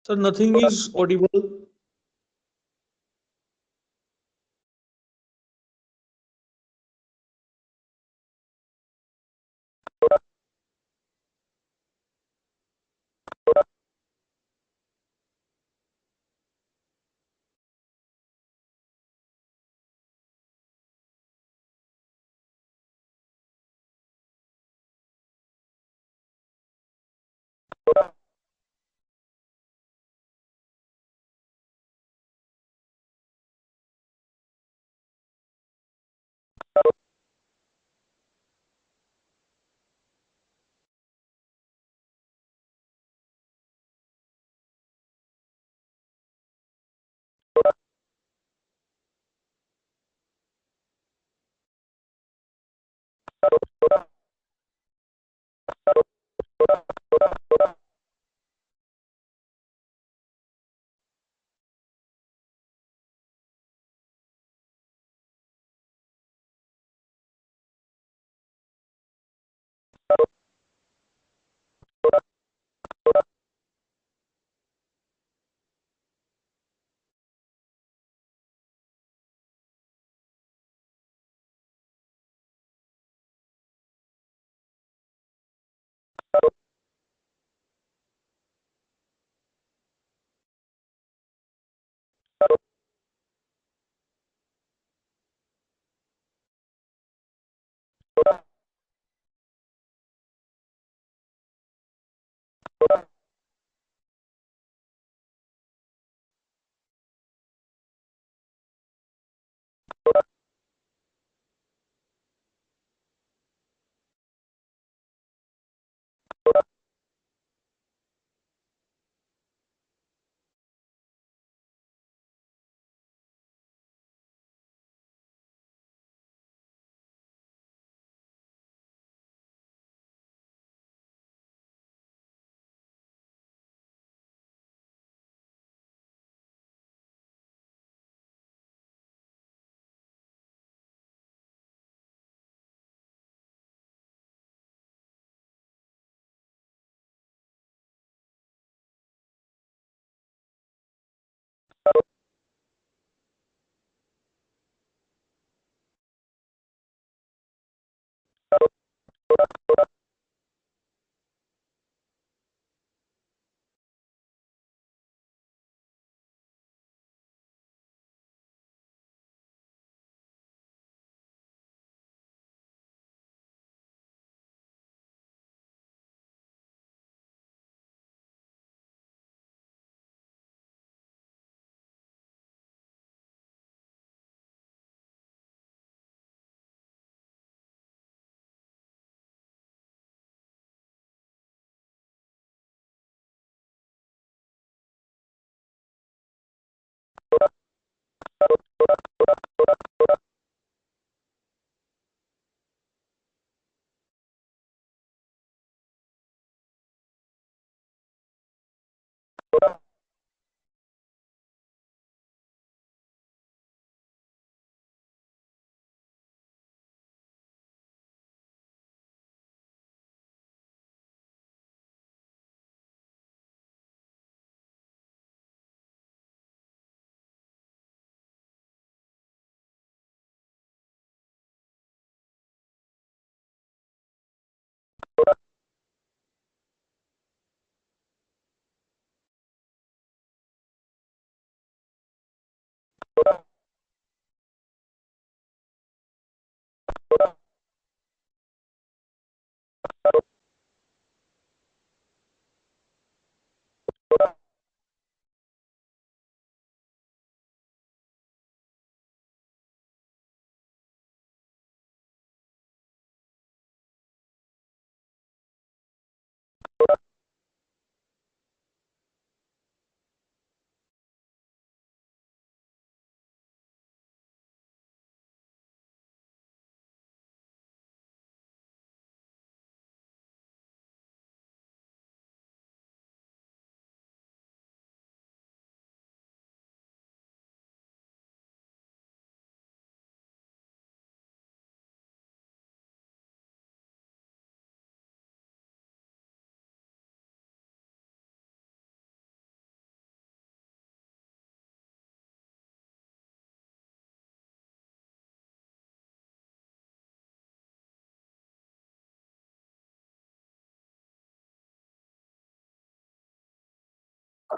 Sir, nothing is audible.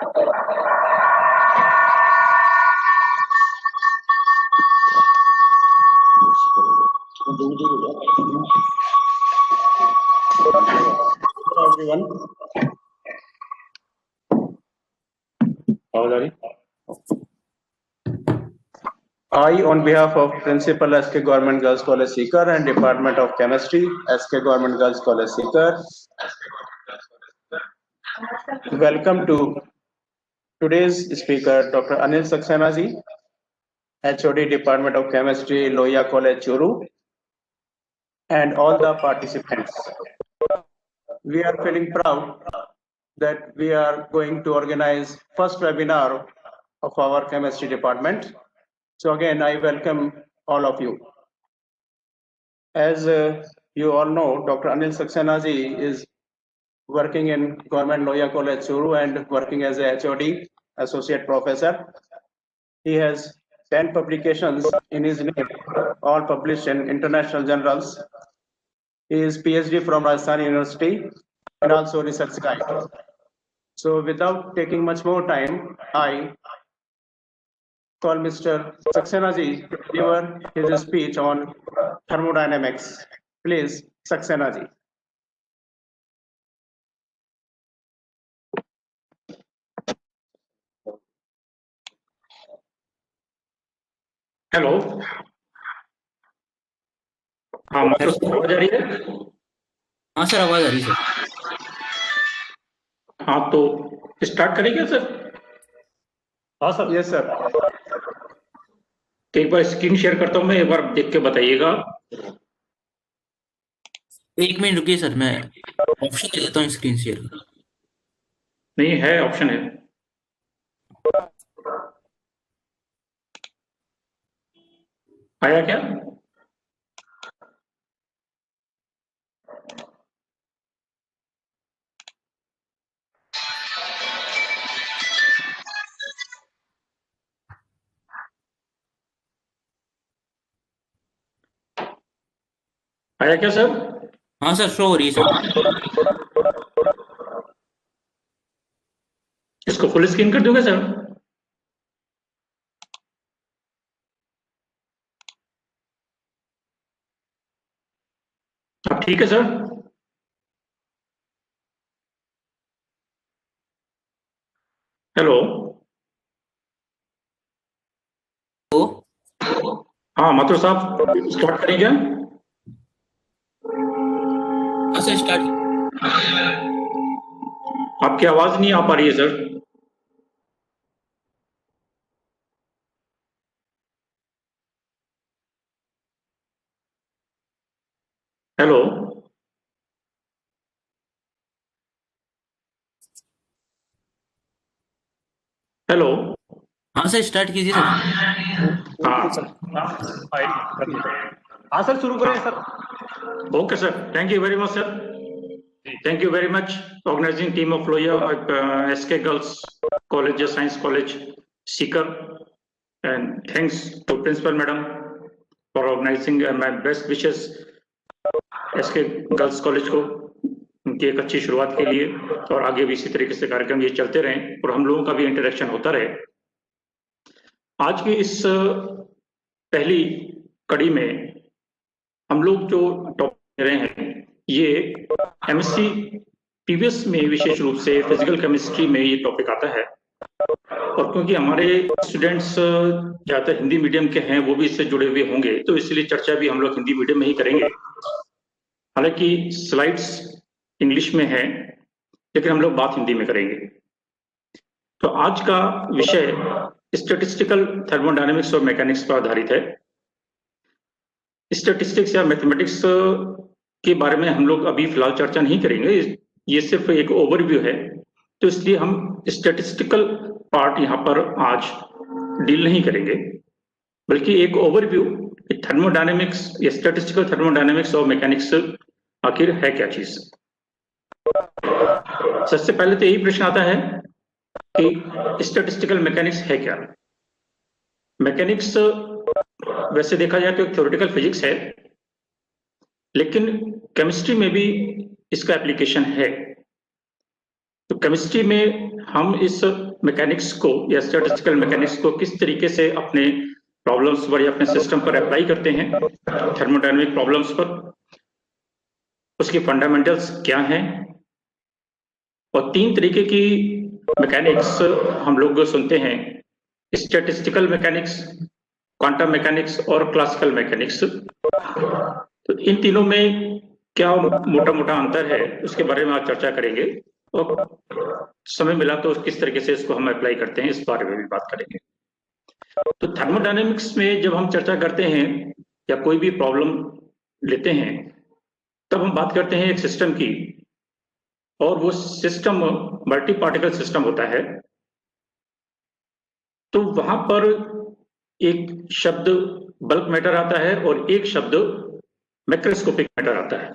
Everyone. I, on behalf of Principal SK Government Girls College Sikar and Department of Chemistry, SK Government Girls College Sikar, welcome to today's speaker, Dr. Anil Saxena ji, HOD Department of Chemistry, Loya College, Churu, and all the participants. We are feeling proud that we are going to organize first webinar of our chemistry department. So again, I welcome all of you. As you all know, Dr. Anil Saxena ji is working in Government Loya College, Churu, and working as a HOD, Associate Professor. He has 10 publications in his name, all published in international journals. He is PhD from Rajasthan University and also research guide. So without taking much more time, I call Mr. Saxena ji to deliver his speech on thermodynamics. Please, Saxena ji. Hello, हाँ मतलब आवाज आ रही है? हाँ sir, आवाज आ रही है sir. हाँ तो स्टार्ट करेंगे सर? हाँ सर। Yes sir. तो एक बार स्क्रीन शेयर करता हूँ मैं, एक बार देख के बताइएगा। 1 मिनट रुकिए सर, मैं ऑप्शन दे देता हूँ स्क्रीन शेयर का। नहीं है, ऑप्शन है। आया क्या? आया क्या सर? हाँ सर, शो हो रही है सर। इसको फुल स्क्रीन कर दोगे सर? अब ठीक है सर? हेलो, तो हाँ माथुर साहब स्टार्ट करें क्या? हाँ सर, स्टार्ट। आपकी आवाज नहीं आ पा रही है सर। हेलो, हेलो, हाँ सर, स्टार्ट कीजिए सर। हाँ सर, शुरू करें sir. Okay sir, thank you very much sir. Thank you very much, organizing team of Loya, SK Girls College, Science College, Sikar, and thanks to Principal Madam for organizing. My best wishes SK Girls College को उनकी एक अच्छी शुरुआत के लिए, और आगे भी इसी तरीके से कार्यक्रम ये चलते रहें और हम लोगों का भी इंटरेक्शन होता रहे। आज की इस पहली कड़ी में हम लोग जो टॉपिक ले रहे हैं, ये केमिस्ट्री पीवीएस में विशेष रूप से फिजिकल केमिस्ट्री में ये टॉपिक आता है। और क्योंकि हमारे स्टूडेंट्स ज्यादातर हिंदी मीडियम के हैं, वो भी इससे जुड़े हुए होंगे, तो इसलिए चर्चा भी हम लोग हिंदी मीडियम में ही करेंगे। हालांकि स्लाइड्स इंग्लिश में है, लेकिन हम लोग बात हिंदी में करेंगे। तो आज का विषय स्टैटिस्टिकल थर्मोडायनेमिक्स और मैकेनिक्स पर आधारित है। स्टैटिस्टिक्स या मैथमेटिक्स के बारे में हम लोग अभी फिलहाल चर्चा नहीं करेंगे, ये सिर्फ एक ओवरव्यू है, तो इसलिए हम स्टैटिस्टिकल पार्ट यहाँ पर आज डील नहीं करेंगे, बल्कि एक ओवरव्यू थर्मोडायनेमिक्स या स्टैटिस्टिकल थर्मोडायनेमिक्स और मैकेनिक्स आखिर है क्या चीज। सबसे पहले तो यही प्रश्न आता है कि स्टैटिस्टिकल मैकेनिक्स है क्या। मैकेनिक्स वैसे देखा जाए तो एक थ्योरेटिकल फिजिक्स है, लेकिन केमिस्ट्री में भी इसका एप्लीकेशन है। तो केमिस्ट्री में हम इस मैकेनिक्स को या स्टैटिस्टिकल मैकेनिक्स को किस तरीके से अपने प्रॉब्लम्स पर या अपने सिस्टम पर अप्लाई करते हैं, थर्मोडायनेमिक प्रॉब्लम्स पर, उसकी फंडामेंटल्स क्या हैं, और 3 तरीके की मैकेनिक्स हम लोग सुनते हैं, स्टैटिस्टिकल मैकेनिक्स, क्वांटम मैकेनिक्स और क्लासिकल मैकेनिक्स। तो इन तीनों में क्या मोटा मोटा अंतर है उसके बारे में आज चर्चा करेंगे, और समय मिला तो किस तरीके से इसको हम अप्लाई करते हैं इस बारे में भी बात करेंगे। तो थर्मोडायनेमिक्स में जब हम चर्चा करते हैं या कोई भी प्रॉब्लम लेते हैं तब हम बात करते हैं एक सिस्टम की, और वो सिस्टम मल्टी पार्टिकल सिस्टम होता है। तो वहां पर एक शब्द बल्क मैटर आता है और एक शब्द मैक्रोस्कोपिक मैटर आता है।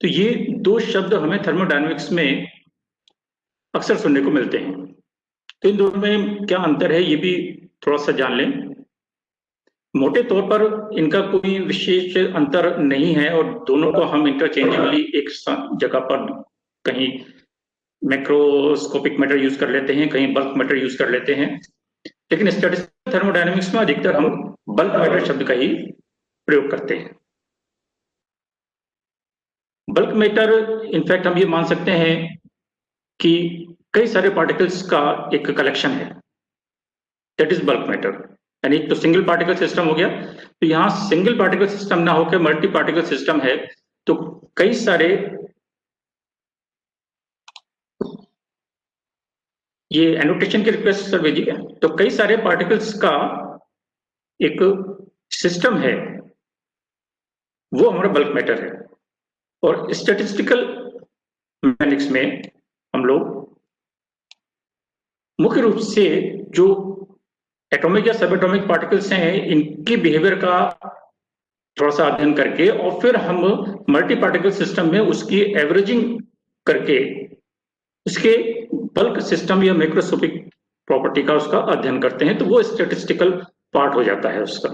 तो ये 2 शब्द हमें थर्मोडायनेमिक्स में अक्सर सुनने को मिलते हैं। तो इन दोनों में क्या अंतर है ये भी थोड़ा सा जान लें। मोटे तौर पर इनका कोई विशेष अंतर नहीं है और दोनों को हम इंटरचेंजेबली एक जगह पर कहीं मैक्रोस्कोपिक मैटर यूज कर लेते हैं, कहीं बल्क मैटर यूज कर लेते हैं, लेकिन स्टैटिस्टिकल थर्मोडायनेमिक्स में अधिकतर हम बल्क मैटर शब्द का ही प्रयोग करते हैं। बल्क मैटर इनफैक्ट हम ये मान सकते हैं कि कई सारे पार्टिकल्स का एक कलेक्शन है, दैट इज बल्क मैटर। यानी तो सिंगल पार्टिकल सिस्टम हो गया, तो यहां सिंगल पार्टिकल सिस्टम ना होकर मल्टी पार्टिकल सिस्टम है, तो कई सारे ये एनोटेशन की रिक्वेस्ट सर भेजिए। तो कई सारे पार्टिकल्स का एक सिस्टम है, वो हमारा बल्क मैटर है। और स्टैटिस्टिकल मैकेनिक्स में हम लोग मुख्य रूप से जो एटॉमिक या सब एटॉमिक पार्टिकल्स हैं इनकी बिहेवियर का थोड़ा सा अध्ययन करके और फिर हम मल्टी पार्टिकल सिस्टम में उसकी एवरेजिंग करके उसके बल्क सिस्टम या मैक्रोस्कोपिक प्रॉपर्टी का उसका अध्ययन करते हैं, तो वो स्टैटिस्टिकल पार्ट हो जाता है उसका।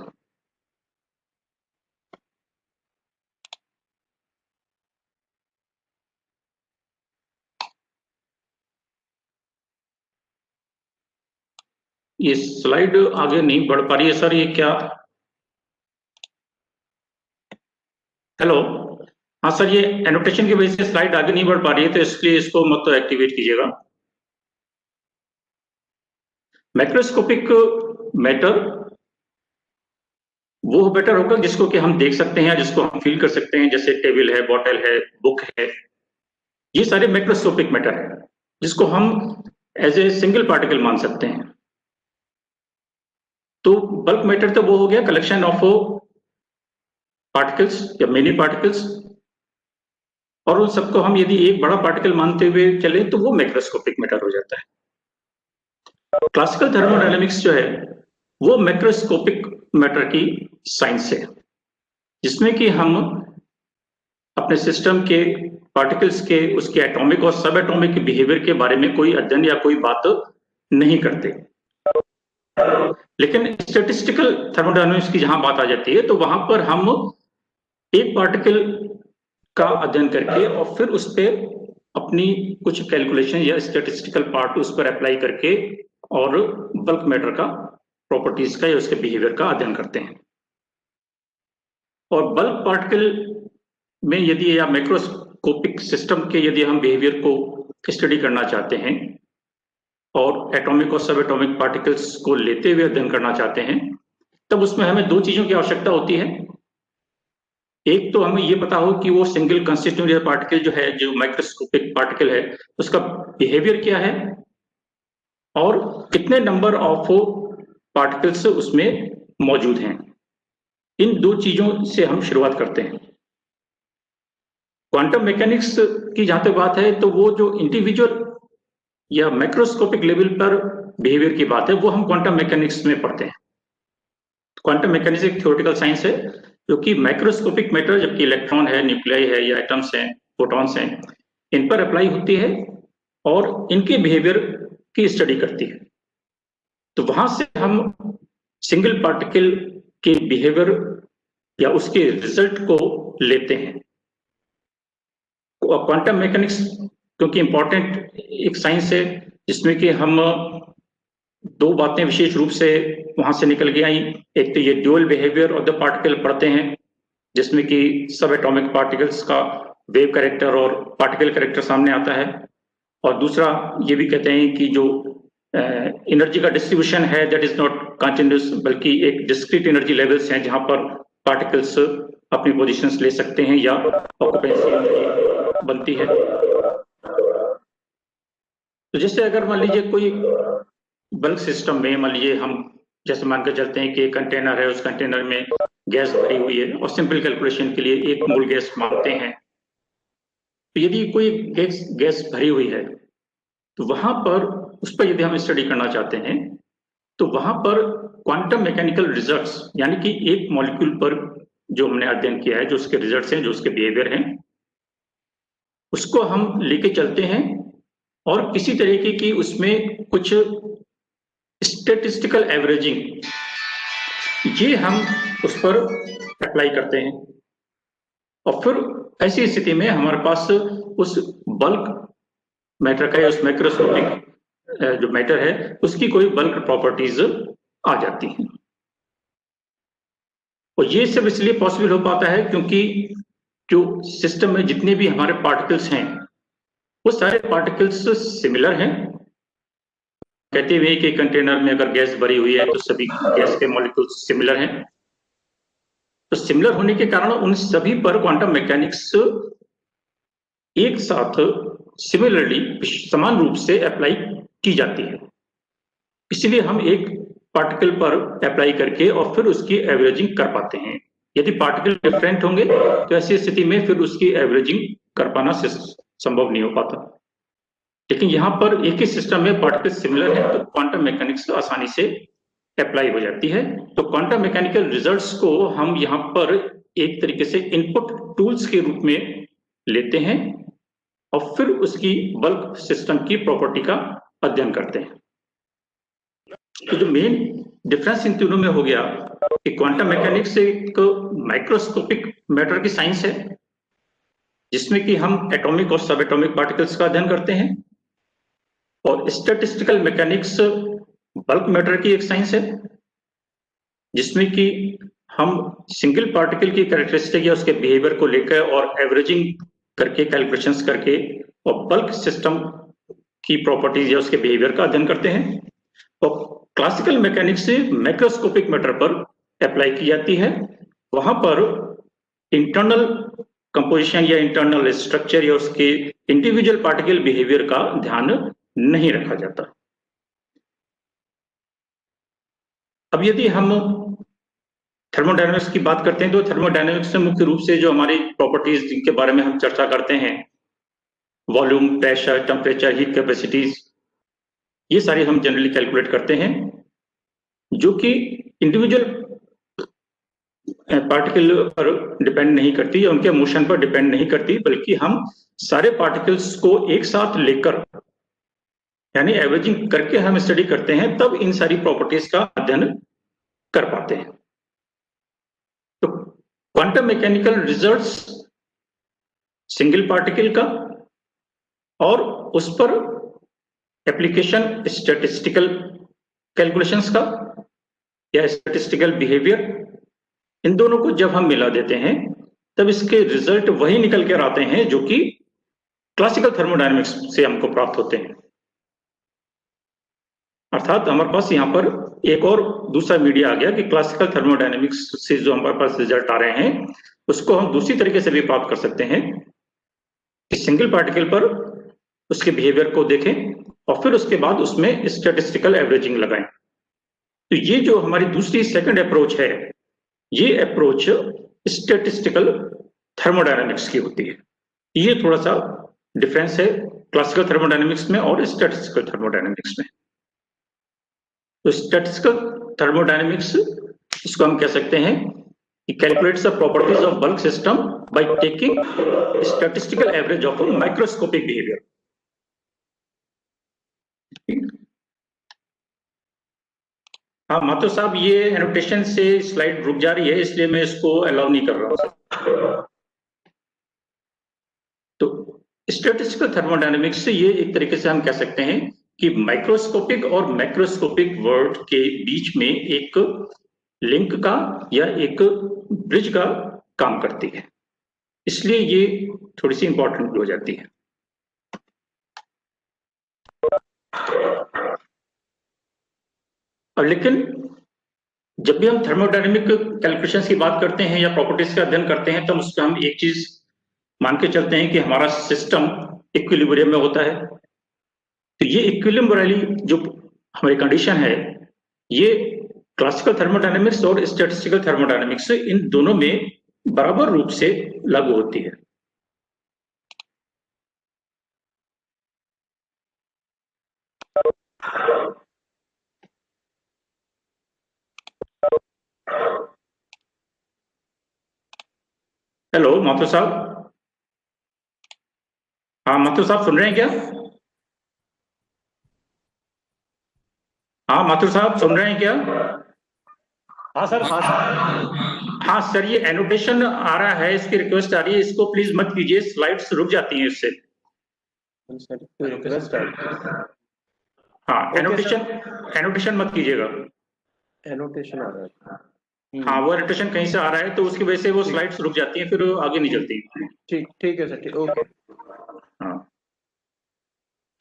ये स्लाइड आगे नहीं बढ़ पा रही है सर, ये क्या? हेलो, हाँ सर, ये एनोटेशन की वजह से स्लाइड आगे नहीं बढ़ पा रही है, तो इसलिए इसको मत तो एक्टिवेट कीजिएगा। मैक्रोस्कोपिक मैटर वो बेटर होगा जिसको कि हम देख सकते हैं, जिसको हम फील कर सकते हैं, जैसे टेबल है, बॉटल है, बुक है, ये सारे मैक्रोस्कोपिक मैटर है जिसको हम एज ए सिंगल पार्टिकल मान सकते हैं। तो बल्क मैटर तो वो हो गया कलेक्शन ऑफ पार्टिकल्स या मेनी पार्टिकल्स, और उन सबको हम यदि एक बड़ा पार्टिकल मानते हुए चले तो वो मैक्रोस्कोपिक मैटर हो जाता है। क्लासिकल थर्मोडायनेमिक्स जो है वो मैक्रोस्कोपिक मैटर की साइंस है, जिसमें कि हम अपने सिस्टम के पार्टिकल्स के उसके एटॉमिक और सब एटॉमिक बिहेवियर के बारे में कोई अध्ययन या कोई बात नहीं करते। लेकिन स्टैटिस्टिकल थर्मोडायनेमिक्स की जहां बात आ जाती है तो वहां पर हम एक पार्टिकल का अध्ययन करके और फिर उस पर अपनी कुछ कैलकुलेशन या स्टैटिस्टिकल पार्ट उस पर अप्लाई करके और बल्क मैटर का प्रॉपर्टीज का या उसके बिहेवियर का अध्ययन करते हैं। और बल्क पार्टिकल में यदि या मैक्रोस्कोपिक सिस्टम के यदि हम बिहेवियर को स्टडी करना चाहते हैं और एटॉमिक और सब एटॉमिक पार्टिकल्स को लेते हुए अध्ययन करना चाहते हैं, तब उसमें हमें 2 चीजों की आवश्यकता होती है। एक तो हमें ये पता हो कि वो सिंगल कंस्टिट्यूएंट पार्टिकल जो है, जो माइक्रोस्कोपिक पार्टिकल है, उसका बिहेवियर क्या है और कितने नंबर ऑफ पार्टिकल्स उसमें मौजूद हैं। इन 2 चीजों से हम शुरुआत करते हैं। क्वांटम मैकेनिक्स की जहां तक बात है तो वो जो इंडिविजुअल या मैक्रोस्कोपिक लेवल पर बिहेवियर की बात है वो हम क्वांटम मैकेनिक्स में पढ़ते हैं। क्वांटम मैकेनिक्स एक थ्योरेटिकल साइंस है जो कि माइक्रोस्कोपिक मैटर, जबकि इलेक्ट्रॉन है, न्यूक्लियाई है या एटम्स हैं, फोटॉन्स हैं, इन पर अप्लाई होती है और इनके बिहेवियर की स्टडी करती है। तो वहां से हम सिंगल पार्टिकल के बिहेवियर या उसके रिजल्ट को लेते हैं। क्वांटम मैकेनिक्स क्योंकि इंपॉर्टेंट एक साइंस है जिसमें कि हम दो बातें विशेष रूप से वहां से निकल के आई। एक तो ये dual behaviour of the particle पढ़ते हैं, जिसमें कि सब एटॉमिक पार्टिकल्स का वेव कैरेक्टर और पार्टिकल कैरेक्टर सामने आता है। और दूसरा ये भी कहते हैं कि जो एनर्जी का डिस्ट्रीब्यूशन है दैट इज नॉट कंटिन्यूस, बल्कि एक डिस्क्रीट एनर्जी लेवल्स हैं जहां पर पार्टिकल्स अपनी पोजीशंस ले सकते हैं या ऑक्यूपेंसी एनर्जी बनती है। तो जैसे अगर मान लीजिए कोई बल्क सिस्टम में मान लीजिए हम जैसे मानकर चलते हैं कि एक कंटेनर है, उस कंटेनर में गैस भरी हुई है और सिंपल कैलकुलेशन के लिए 1 मोल गैस मानते हैं। तो यदि कोई गैस भरी हुई है तो वहां पर उस पर यदि हम स्टडी करना चाहते हैं तो वहां पर क्वांटम मैकेनिकल रिजल्ट्स, यानी कि एक मॉलिक्यूल पर जो हमने अध्ययन किया है, जो उसके रिजल्ट्स हैं, जो उसके बिहेवियर हैं, उसको हम लेके चलते हैं और किसी तरीके की उसमें कुछ स्टैटिस्टिकल एवरेजिंग ये हम उस पर अप्लाई करते हैं। और फिर ऐसी स्थिति में हमारे पास उस बल्क मैटर का या उस मैक्रोस्कोपिक जो मैटर है उसकी कोई बल्क प्रॉपर्टीज आ जाती हैं। और ये सब इसलिए पॉसिबल हो पाता है क्योंकि जो सिस्टम में जितने भी हमारे पार्टिकल्स हैं वो सारे पार्टिकल्स सिमिलर हैं। कहते हुए कि कंटेनर में अगर गैस भरी हुई है तो सभी गैस के मॉलिक्यूल्स सिमिलर हैं। तो सिमिलर होने के कारण उन सभी पर क्वांटम मैकेनिक्स एक साथ सिमिलरली समान रूप से अप्लाई की जाती है। इसलिए हम एक पार्टिकल पर अप्लाई करके और फिर उसकी एवरेजिंग कर पाते हैं। यदि पार्टिकल डिफरेंट होंगे तो ऐसी स्थिति में फिर उसकी एवरेजिंग कर पाना संभव नहीं हो पाता। लेकिन यहाँ पर एक ही सिस्टम में पार्टिकल सिमिलर है तो क्वांटम मैकेनिक्स आसानी से अप्लाई हो जाती है। तो क्वांटम मैकेनिकल रिजल्ट्स को हम यहाँ पर एक तरीके से इनपुट टूल्स के रूप में लेते हैं और फिर उसकी बल्क सिस्टम की प्रॉपर्टी का अध्ययन करते हैं। तो जो मेन डिफरेंस इन तीनों में हो गया कि क्वांटम मैकेनिक्स एक माइक्रोस्कोपिक मैटर की साइंस है जिसमें कि हम एटॉमिक और सब एटॉमिक पार्टिकल्स का अध्ययन करते हैं, और स्टैटिस्टिकल मैकेनिक्स बल्क मैटर की एक साइंस है जिसमें कि हम सिंगल पार्टिकल की कैरेक्टरिस्टिक या उसके बिहेवियर को लेकर और एवरेजिंग करके कैलकुलेशंस करके और बल्क सिस्टम की प्रॉपर्टीज या उसके बिहेवियर का अध्ययन करते हैं। और क्लासिकल मैकेनिक्स से मैक्रोस्कोपिक मैटर पर अप्लाई की जाती है। वहां पर इंटरनल कंपोजिशन या इंटरनल स्ट्रक्चर या उसके इंडिविजुअल पार्टिकल बिहेवियर का ध्यान नहीं रखा जाता। अब यदि हम थर्मोडायनामिक्स की बात करते हैं तो थर्मोडायनामिक्स में मुख्य रूप से जो हमारी प्रॉपर्टीज जिनके बारे में हम चर्चा करते हैं, volume, pressure, temperature, heat capacities, ये सारी हम जनरली कैलकुलेट करते हैं, जो कि इंडिविजुअल पार्टिकल पर डिपेंड नहीं करती या उनके मोशन पर डिपेंड नहीं करती, बल्कि हम सारे पार्टिकल्स को एक साथ लेकर यानी एवरेजिंग करके हम स्टडी करते हैं, तब इन सारी प्रॉपर्टीज का अध्ययन कर पाते हैं। तो quantum mechanical results single particle का और उस पर एप्लीकेशन स्टैटिस्टिकल कैलकुलेशंस का या स्टैटिस्टिकल बिहेवियर, इन दोनों को जब हम मिला देते हैं तब इसके रिजल्ट वही निकल कर आते हैं जो कि क्लासिकल थर्मोडायनामिक्स से हमको प्राप्त होते हैं। अर्थात हमारे पास यहाँ पर एक और दूसरा मीडिया आ गया कि क्लासिकल थर्मोडायनामिक्स से जो हमारे पास रिजल्ट आ रहे हैं उसको हम दूसरी तरीके से भी प्राप्त कर सकते हैं कि सिंगल पार्टिकल पर उसके बिहेवियर को देखें और फिर उसके बाद उसमें स्टैटिस्टिकल एवरेजिंग लगाएं। तो ये जो हमारी दूसरी सेकंड अप्रोच है, ये अप्रोच स्टैटिस्टिकल थर्मोडायनामिक्स की होती है। ये थोड़ा सा डिफरेंस है क्लासिकल थर्मोडायनामिक्स में और स्टैटिस्टिकल थर्मोडायनामिक्स में। तो स्टैटिस्टिकल थर्मोडायनामिक्स इसको हम कह सकते हैं कि calculates the properties of bulk system by taking statistical average of microscopic behaviour. हाँ माथुर साहब, ये एनोटेशन से स्लाइड रुक जा रही है इसलिए मैं इसको अलाउ नहीं कर रहा हूं। तो स्टैटिस्टिकल थर्मोडायनामिक्स से ये एक तरीके से हम कह सकते हैं कि माइक्रोस्कोपिक और मैक्रोस्कोपिक वर्ल्ड के बीच में एक लिंक का या एक ब्रिज का काम करती है, इसलिए ये थोड़ी सी इंपॉर्टेंट हो जाती है। और लेकिन जब भी हम थर्मोडायनेमिक कैलकुलेशंस की बात करते हैं या प्रॉपर्टीज का अध्ययन करते हैं तो उसमें हम एक चीज मान के चलते हैं कि हमारा सिस्टम इक्विलिब्रियम में होता है। तो ये इक्विलिब्रियम वाली जो हमारी कंडीशन है, ये क्लासिकल थर्मोडायनेमिक्स और स्टैटिस्टिकल थर्मोडायनेमिक्स इन दोनों में बराबर रूप से लागू होती है। हेलो माथुर साहब, हाँ माथुर साहब सुन रहे हैं क्या? हाँ माथुर साहब सुन रहे हैं क्या? हाँ सर, हाँ सर। हाँ सर, ये एनोटेशन आ रहा है, इसकी रिक्वेस्ट आ रही है, इसको प्लीज मत कीजिए, स्लाइड्स रुक जाती हैं इससे। रिक्वेस्ट है। हाँ Okay, एनोटेशन मत कीजिएगा। एनोटेशन आ रहा है। हाँ वो एनोटेशन कहीं से आ रहा है तो उसकी वजह से वो स्लाइड्स रुक जाती हैं, फिर आगे नहीं चलती। ठीक है सर, ठीक, ओके। हाँ,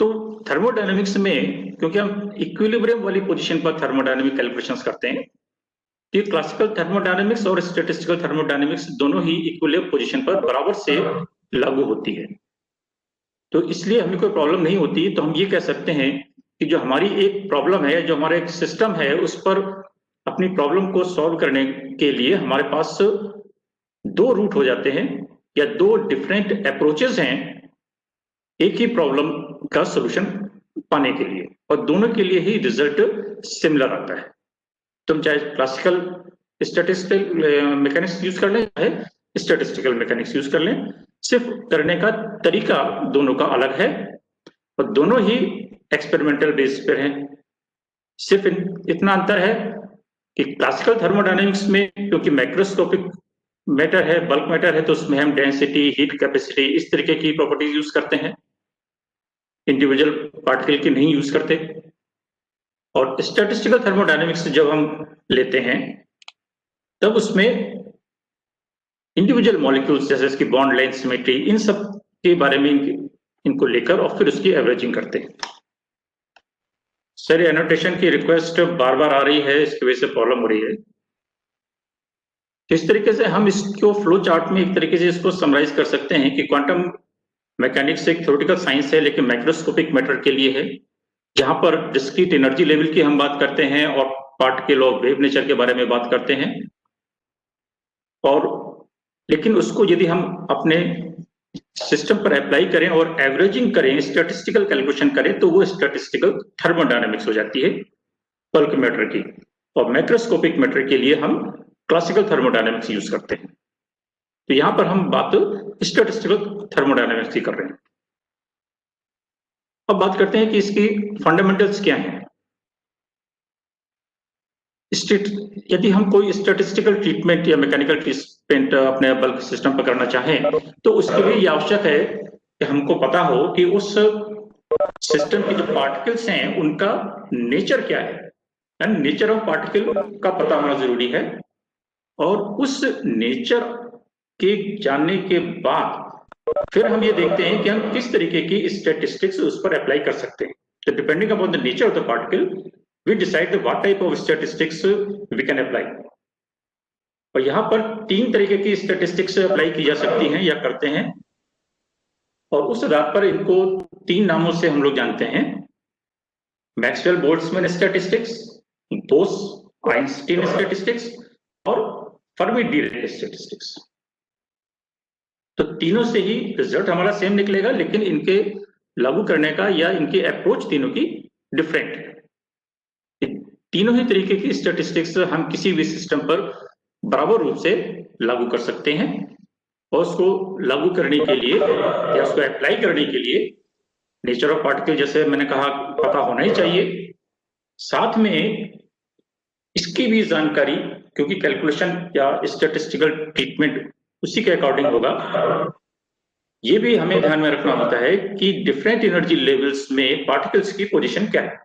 तो थर्मोडायनेमिक्स में क्योंकि हम इक्विलिब्रियम वाली पोजीशन पर थर्मोडायनेमिक कैलकुलेशंस करते हैं, ये क्लासिकल थर्मोडायनेमिक्स और स्टैटिस्टिकल थर्मोडायनेमिक्स दोनों ही इक्विलिब्रियम पोजीशन पर बराबर से लागू होती है। तो इसलिए हमें कोई प्रॉब्लम नहीं होती। तो हम ये कह सकते हैं कि जो हमारी एक प्रॉब्लम है, जो हमारा एक सिस्टम है, उस पर अपनी प्रॉब्लम को सॉल्व करने के लिए हमारे पास दो रूट हो जाते हैं या दो डिफरेंट अप्रोचेस हैं एक ही प्रॉब्लम का सॉल्यूशन पाने के लिए, और दोनों के लिए ही रिजल्ट सिमिलर आता है। तुम चाहे क्लासिकल स्टैटिस्टिकल मैकेनिक्स यूज कर लें, चाहे स्टैटिस्टिकल मैकेनिक्स यूज कर लें, सिर्फ करने का तरीका दोनों का अलग है और दोनों ही एक्सपेरिमेंटल बेस पर हैं। सिर्फ इतना अंतर है कि क्लासिकल थर्मोडायनेमिक्स में क्योंकि मैक्रोस्कोपिक मैटर है, बल्क मैटर है, तो उसमें हम डेंसिटी, हीट कैपेसिटी, इस तरीके की प्रॉपर्टीज यूज करते हैं, इंडिविजुअल पार्टिकल की नहीं यूज करते। और स्टैटिस्टिकल थर्मोडायनेमिक्स जब हम लेते हैं तब उसमें इंडिविजुअल मॉलिक्यूल्स जैसे इसकी बॉन्ड लेंथ, सिमेट्री, इन सब के बारे में इनको लेकर और फिर उसकी एवरेजिंग करते हैं। सर एनोटेशन की रिक्वेस्ट बार बार आ रही है, इसकी वजह से प्रॉब्लम हो रही है। इस तरीके से हम इसको फ्लो चार्ट में एक तरीके से इसको समराइज कर सकते हैं कि क्वांटम मैकेनिक्स एक थ्योरेटिकल साइंस है लेकिन मैक्रोस्कोपिक मैटर के लिए है, जहां पर डिस्क्रीट एनर्जी लेवल की हम बात करते हैं और पार्टिकल और वेव नेचर के बारे में बात करते हैं। और लेकिन उसको यदि हम अपने सिस्टम पर अप्लाई करें और एवरेजिंग करें, स्टैटिस्टिकल कैलकुलेशन करें, तो वो स्टैटिस्टिकल थर्मोडायनेमिक्स हो जाती है बल्क मैटर की। और मैक्रोस्कोपिक मैटर के लिए हम क्लासिकल थर्मोडायनेमिक्स यूज करते हैं। तो यहां पर हम बात स्टैटिस्टिकल थर्मोडायनेमिक्स की कर रहे हैं। अब बात करते हैं कि इसकी फंडामेंटल्स क्या हैं। यदि हम कोई स्टैटिस्टिकल ट्रीटमेंट या मैकेनिकल ट्रीटमेंट अपने बल्क सिस्टम पर करना चाहें तो उसके लिए ये आवश्यक है कि हमको पता हो कि उस सिस्टम के जो पार्टिकल्स हैं उनका नेचर क्या है, नेचर ऑफ पार्टिकल का पता होना जरूरी है। और उस नेचर के जानने के बाद फिर हम ये देखते हैं कि हम किस तरीके की स्टैटिस्टिक्स उस पर अप्लाई कर सकते हैं। तो depending upon the nature of the particle we decide what type of statistics we can apply। और यहां पर तीन तरीके की स्टैटिस्टिक्स अप्लाई की जा सकती हैं या करते हैं, और उस आधार पर इनको तीन नामों से हम लोग जानते हैं: Maxwell Boltzmann statistics, Bose-Einstein statistics और फर्मी-डीरेक स्टैटिस्टिक्स। तो तीनों से ही रिजल्ट हमारा सेम निकलेगा, लेकिन इनके लागू करने का या इनकी अप्रोच तीनों की डिफरेंट है। तीनों ही तरीके की स्टैटिस्टिक्स हम किसी भी सिस्टम पर बराबर रूप से लागू कर सकते हैं, और उसको लागू करने के लिए या उसको अप्लाई करने के लिए नेचर ऑफ पार्टिकल, जैसे मैंने कहा, पता होना ही चाहिए। साथ में इसकी भी जानकारी, क्योंकि कैलकुलेशन या स्टैटिस्टिकल ट्रीटमेंट उसी के अकॉर्डिंग होगा, ये भी हमें ध्यान में रखना होता है कि डिफरेंट एनर्जी लेवल्स में पार्टिकल्स की पोजीशन क्या है,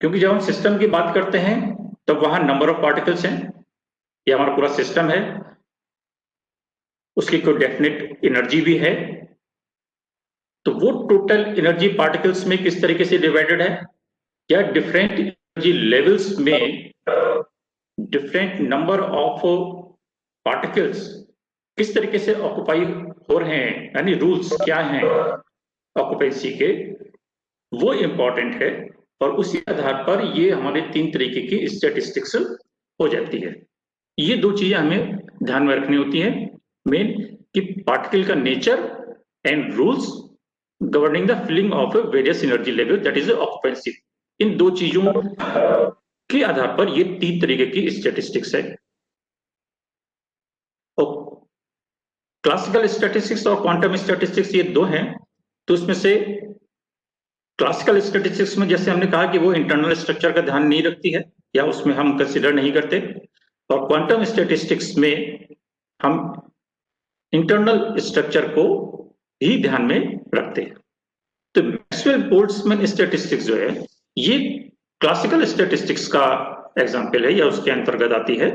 क्योंकि जब हम सिस्टम की बात करते हैं तो वहां नंबर ऑफ पार्टिकल्स हैं, ये हमारा पूरा सिस्टम है, उसकी कोई डेफिनेट एनर्जी भी है, तो वो टोटल एनर्जी पार्टिकल्स में किस तरीके से डिवाइडेड है, या डिफरेंट एनर्जी लेवल्स में डिफरेंट नंबर ऑफ पार्टिकल्स किस तरीके से ऑक्युपाई हो रहे हैं, यानी रूल्स क्या हैं ऑक्युपेंसी के, वो इंपॉर्टेंट है। और उसी आधार पर ये हमारे 3 तरीके की स्टैटिस्टिक्स हो जाती है। ये 2 चीजें हमें ध्यान में रखनी होती हैं मेन, कि पार्टिकल का nature and rules governing the filling of various energy level, that is occupancy. इन 2 चीजों के आधार पर ये 3 तरीके की स्टैटिस्टिक्स है। क्लासिकल स्टैटिस्टिक्स और क्वांटम स्टैटिस्टिक्स ये 2 हैं। तो इसमें से क्लासिकल स्टैटिस्टिक्स में जैसे हमने कहा कि वो इंटरनल स्ट्रक्चर का ध्यान नहीं रखती है या उसमें हम कंसिडर नहीं करते, और क्वांटम स्टैटिस्टिक्स में हम इंटरनल स्ट्रक्चर को ही ध्यान में रखते हैं। तो मैक्सवेल बोल्ट्जमैन स्टैटिस्टिक्स जो है ये क्लासिकल स्टैटिस्टिक्स का एग्जाम्पल है या उसके अंतर्गत आती है,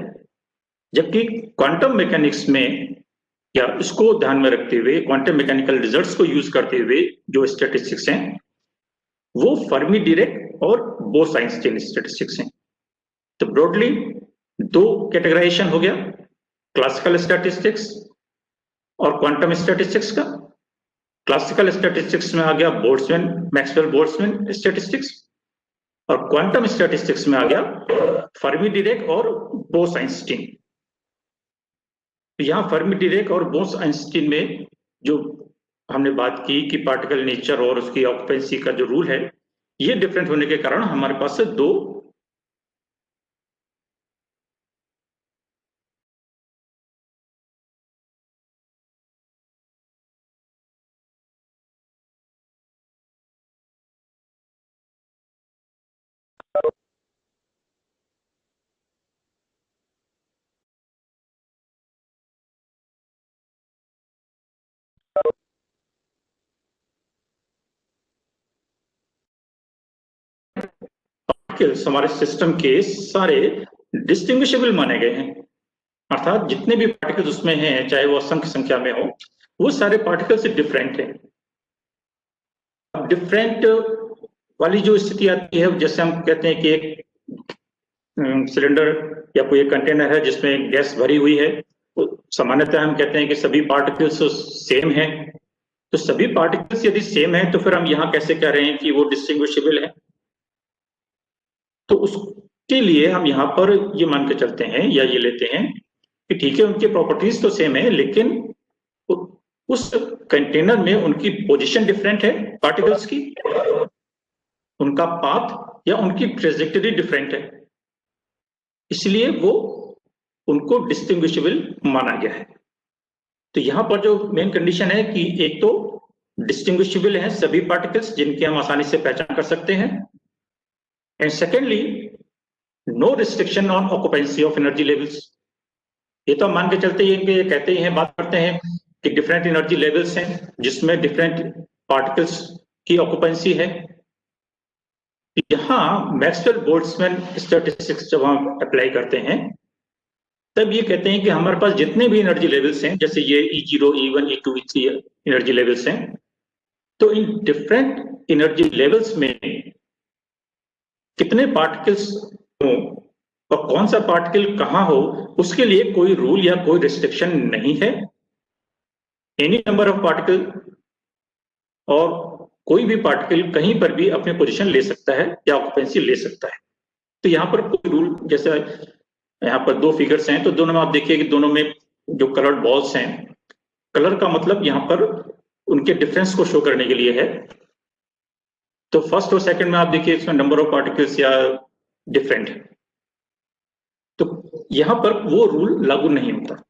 जबकि क्वांटम मैकेनिक्स में या इसको ध्यान में रखते हुए क्वांटम मैकेनिकल रिजल्ट्स को यूज करते हुए जो स्टैटिस्टिक्स हैं वो फर्मी डिरेक और बोस-आइंस्टीन स्टैटिस्टिक्स हैं। तो ब्रॉडली 2 कैटेगराइजेशन हो गया, क्लासिकल स्टैटिस्टिक्स और क्वांटम स्टैटिस्टिक्स का। क्लासिकल स्टैटिस्टिक्स में आ गया बोल्ट्जमैन, मैक्सवेल बोल्ट्जमैन स्टैटिस्टिक्स, और क्वांटम स्टैटिस्टिक्स में आ गया फर्मी डिरेक और बोस-आइंस्टीन। यहाँ फर्मी डिरेक और बोस-आइंस्टीन में जो हमने बात की कि पार्टिकल नेचर और उसकी ऑक्युपेंसी का जो रूल है ये डिफरेंट होने के कारण हमारे पास 2 पार्टिकल्स हमारे सिस्टम के सारे डिस्टिंग्विशेबल माने गए हैं, अर्थात जितने भी पार्टिकल्स उसमें हैं चाहे वो असंख्य संख्या में हो, वो सारे पार्टिकल्स डिफरेंट हैं। अब डिफरेंट वाली जो स्थिति आती है, जैसे हम कहते हैं कि एक सिलेंडर या कोई एक कंटेनर है जिसमें गैस भरी हुई है, तो सामान्यतः हम कहते हैं कि सभी पार्टिकल्स सेम हैं। तो सभी पार्टिकल्स यदि सेम है तो फिर हम यहाँ कैसे कह रहे हैं कि वो डिस्टिंग्विशेबल है? तो उसके लिए हम यहाँ पर ये मान के चलते हैं या ये लेते हैं कि ठीक है उनके प्रॉपर्टीज तो सेम है, लेकिन उस कंटेनर में उनकी पोजीशन डिफरेंट है पार्टिकल्स की, उनका पाथ या उनकी ट्रेजेक्टरी डिफरेंट है, इसलिए वो उनको डिस्टिंग्विशेबल माना गया है। तो यहाँ पर जो मेन कंडीशन है कि एक तो डिस्टिंग्विशेबल है सभी पार्टिकल्स जिनकी हम आसानी से पहचान कर सकते हैं, and secondly no restriction on occupancy of energy levels. ये तो हम मान के चलते हैं कि कहते ही हैं, बात करते हैं कि डिफरेंट एनर्जी लेवल्स हैं जिसमें डिफरेंट पार्टिकल्स की ऑक्युपेंसी है। यहां मैक्सवेल बोल्ट्जमैन स्टैटिस्टिक्स जब हम अप्लाई करते हैं तब ये कहते हैं कि हमारे पास जितने भी एनर्जी लेवल्स हैं, जैसे ये E0, E1, E2, E3 energy levels हैं, तो इन डिफरेंट एनर्जी लेवल्स में कितने पार्टिकल्स हो और कौन सा पार्टिकल कहां हो उसके लिए कोई रूल या कोई रिस्ट्रिक्शन नहीं है। एनी नंबर ऑफ पार्टिकल और कोई भी पार्टिकल कहीं पर भी अपनी पोजीशन ले सकता है या ऑक्युपेंसी ले सकता है। तो यहाँ पर कोई रूल, जैसे यहाँ पर 2 फिगर्स हैं तो दोनों में आप देखिए कि दोनों में जो कलर्ड बॉल्स हैं, कलर का मतलब यहाँ पर उनके डिफरेंस को शो करने के लिए है। तो फर्स्ट और सेकंड में आप देखिए इसमें नंबर ऑफ पार्टिकल्स या डिफरेंट है, तो यहाँ पर वो रूल लागू नहीं होता।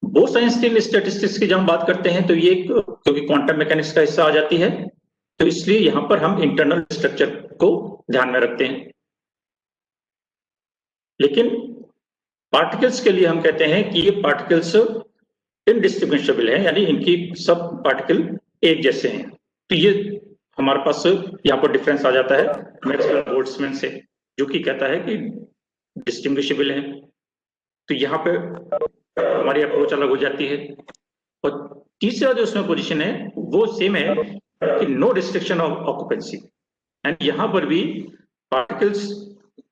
बोस-आइंस्टीन स्टैटिस्टिक्स की जब हम बात करते हैं तो ये क्योंकि क्वांटम मैकेनिक्स का हिस्सा आ जाती है, तो इसलिए यहाँ पर हम इंटरनल स्ट्रक्चर को ध्यान में रखते हैं। लेकिन पार्टिकल्स के लिए हम कहते हैं कि ये पार्टिकल्स इनडिस्टिंग्विशेबल है, यानी इनकी सब पार्टिकल एक जैसे हैं। तो ये हमारे पास यहाँ पर डिफरेंस आ जाता है मैक्सवेल बोल्ट्जमैन से, जो कि कहता है कि डिस्टिंग्विशेबल है। तो यहाँ पे हमारी अप्रोच अलग हो जाती है। और तीसरा जो उसमें पोजीशन है वो सेम है कि no restriction of occupancy, and यहाँ पर भी पार्टिकल्स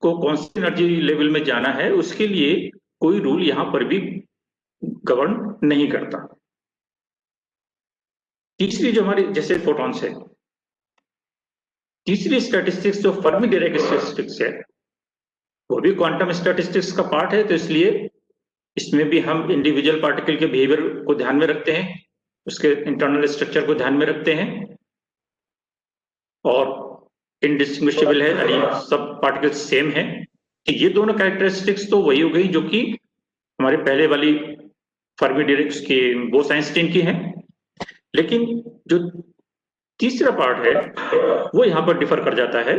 को कौन सी एनर्जी लेवल में जाना है उसके लिए कोई रूल यहाँ पर भी गवर्न नहीं करता। तीसरी जो हमारी जैसे फोटॉन्स है, तीसरी स्टैटिस्टिक्स जो फर्मी डायरेक्ट स्टैटिस्टिक्स है वो भी क्वांटम स्टैटिस्टिक्स का पार्ट है। तो इसलिए इसमें भी हम इंडिविजुअल पार्टिकल के बिहेवियर को ध्यान में रखते हैं, उसके इंटरनल स्ट्रक्चर को ध्यान में रखते हैं, और इनडिस्टिंग्विशेबल है, यानी सब पार्टिकल सेम है। तो ये दोनों कैरेक्टरिस्टिक्स तो वही हो गई जो कि हमारे पहले वाली फर्मी डायरेक्ट की बोस-आइंस्टीन की है। लेकिन जो तीसरा पार्ट है वो यहाँ पर डिफर कर जाता है।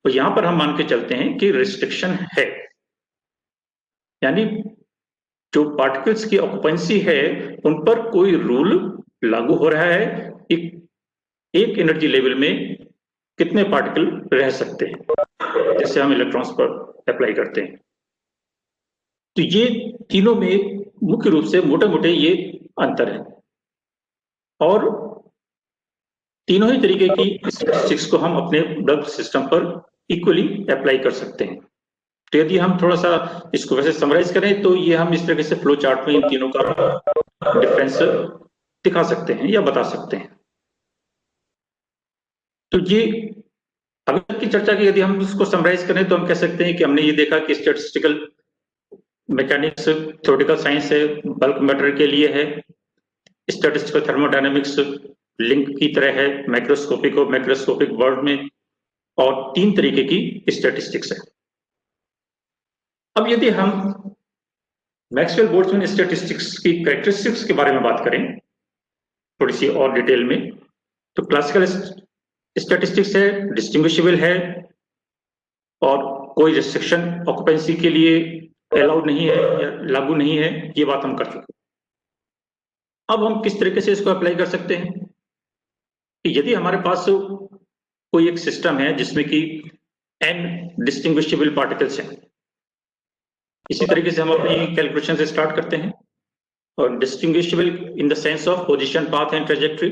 तो यहाँ पर हम मान के चलते हैं कि रिस्ट्रिक्शन है, यानी जो पार्टिकल्स की ऑक्यूपेंसी है उन पर कोई रूल लागू हो रहा है कि एक एनर्जी लेवल में कितने पार्टिकल रह सकते हैं, जैसे हम इलेक्ट्रॉन्स पर अप्लाई करते हैं। तो ये तीनों में मुख्य रूप से मोटे मोटे ये अंतर है, और तीनों ही तरीके की स्टैटिस्टिक्स को हम अपने ब्लड सिस्टम पर इक्वली अप्लाई कर सकते हैं। तो यदि हम थोड़ा सा इसको वैसे समराइज करें तो ये हम इस तरह से फ्लो चार्ट में इन तीनों का डिफरेंस दिखा सकते हैं या बता सकते हैं। तो ये अभी तक की चर्चा की यदि हम इसको समराइज करें तो हम कह सकते हैं कि हमने ये देखा कि स्टैटिस्टिकल मैकेनिक्स थ्योरेटिकल साइंस है, बल्क मैटर के लिए है, स्टैटिस्टिकल थर्मोडायनेमिक्स लिंक की तरह है माइक्रोस्कोपिक और मैक्रोस्कोपिक वर्ल्ड में, और तीन तरीके की स्टैटिस्टिक्स है। अब यदि हम मैक्सवेल बोल्ट्जमैन स्टैटिस्टिक्स की कैरेक्टरिस्टिक्स के बारे में बात करें थोड़ी सी और डिटेल में, तो क्लासिकल स्टैटिस्टिक्स है, डिस्टिंग्विशेबल है, और कोई रिस्ट्रिक्शन ऑक्यूपेंसी के लिए अलाउड नहीं है या लागू नहीं है, ये बात हम कर चुके। अब हम किस तरीके से इसको अप्लाई कर सकते हैं कि यदि हमारे पास कोई एक सिस्टम है जिसमें कि n डिस्टिंग्विशेबल पार्टिकल्स हैं, इसी तरीके से हम अपनी कैलकुलेशन से स्टार्ट करते हैं, और distinguishable in the sense of position, path and trajectory,